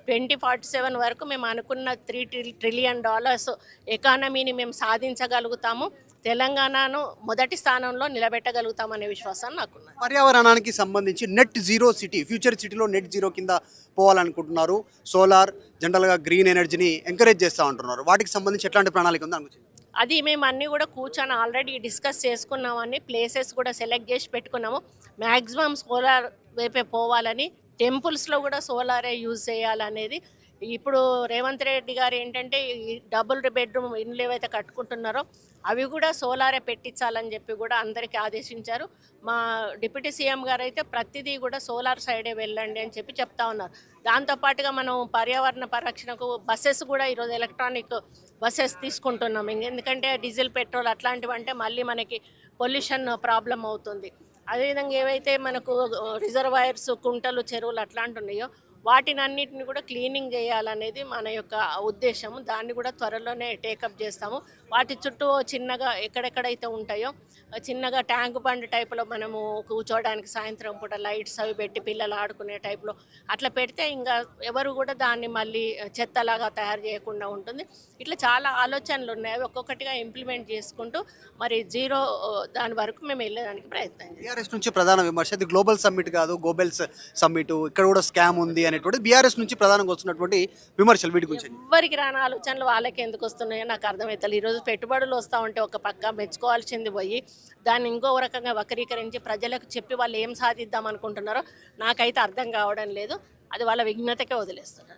2047 వరకు మేము అనుకున్న $3 ట్రిలియన్ ఎకానమీని మేము సాధించగలుగుతాము. తెలంగాణను మొదటి స్థానంలో నిలబెట్టగలుగుతామనే విశ్వాసం నాకున్నది. పర్యావరణానికి సంబంధించి నెట్ జీరో సిటీ, ఫ్యూచర్ సిటీలో నెట్ జీరో కింద పోవాలనుకుంటున్నారు. సోలార్, జనరల్గా గ్రీన్ ఎనర్జీని ఎంకరేజ్ చేస్తూ ఉంటున్నారు. వాటికి సంబంధించి ఎట్లాంటి ప్రణాళిక ఉందో అనుకుంటున్నారు? అది మేము అన్నీ కూడా కూర్చొని ఆల్రెడీ డిస్కస్ చేసుకున్నామని, ప్లేసెస్ కూడా సెలెక్ట్ చేసి పెట్టుకున్నాము. మ్యాక్సిమం సోలార్ వైపే పోవాలని, టెంపుల్స్లో కూడా సోలారే యూజ్ చేయాలనేది. ఇప్పుడు రేవంత్ రెడ్డి గారు ఏంటంటే ఈ డబుల్ బెడ్రూమ్ ఇండ్లు ఏవైతే కట్టుకుంటున్నారో అవి కూడా సోలారే పెట్టించాలని చెప్పి కూడా అందరికీ ఆదేశించారు. మా డిప్యూటీ సీఎం గారు అయితే ప్రతిదీ కూడా సోలార్ సైడే వెళ్ళండి అని చెప్పి చెప్తా ఉన్నారు. దాంతోపాటుగా మనం పర్యావరణ పరిరక్షణకు బస్సెస్ కూడా ఈరోజు ఎలక్ట్రానిక్ బస్సెస్ తీసుకుంటున్నాం. ఎందుకంటే డీజిల్, పెట్రోల్ అట్లాంటివి అంటే మళ్ళీ మనకి పొల్యూషన్ ప్రాబ్లం అవుతుంది. అదేవిధంగా ఏవైతే మనకు రిజర్వాయర్స్, కుంటలు, చెరువులు అట్లాంటివి ఉన్నాయో వాటినన్నిటిని కూడా క్లీనింగ్ చేయాలనేది మన యొక్క ఉద్దేశము. దాన్ని కూడా త్వరలోనే టేకప్ చేస్తాము. వాటి చుట్టూ చిన్నగా ఎక్కడెక్కడైతే ఉంటాయో చిన్నగా ట్యాంక్ బండ్ టైప్లో మనము కూర్చోవడానికి సాయంత్రం పూట లైట్స్ అవి పెట్టి పిల్లలు ఆడుకునే టైప్లో అట్లా పెడితే ఇంకా ఎవరు కూడా దాన్ని మళ్ళీ చెత్తలాగా తయారు చేయకుండా ఉంటుంది. ఇట్లా చాలా ఆలోచనలు ఉన్నాయి. అవి ఒక్కొక్కటిగా ఇంప్లిమెంట్ చేసుకుంటూ మరి జీరో దాని వరకు మేము వెళ్ళేదానికి ప్రయత్నం చేస్తాం. బీఆర్ఎస్ నుంచి ప్రధాన విమర్శ ఇది గ్లోబల్ సమ్మిట్ కాదు, గోబెల్స్ సమ్మిట్, ఇక్కడ కూడా స్కామ్ ఉంది అనేటువంటి బీఆర్ఎస్ నుంచి ప్రధానంగా వస్తున్నటువంటి విమర్శలు వీటి గురించి. ఎవరికి రాని ఆలోచనలు వాళ్ళకి ఎందుకు వస్తున్నాయో నాకు అర్థమవుతుంది. ఈరోజు పెట్టుబడులు వస్తూ ఉంటే ఒక పక్క మెచ్చుకోవాల్సింది పోయి దాన్ని ఇంకో రకంగా వక్రీకరించి ప్రజలకు చెప్పి వాళ్ళు ఏం సాధిద్దాం అనుకుంటున్నారో నాకైతే అర్థం కావడం లేదు. అది వాళ్ళ విఘ్నతకే వదిలేస్తున్నారు.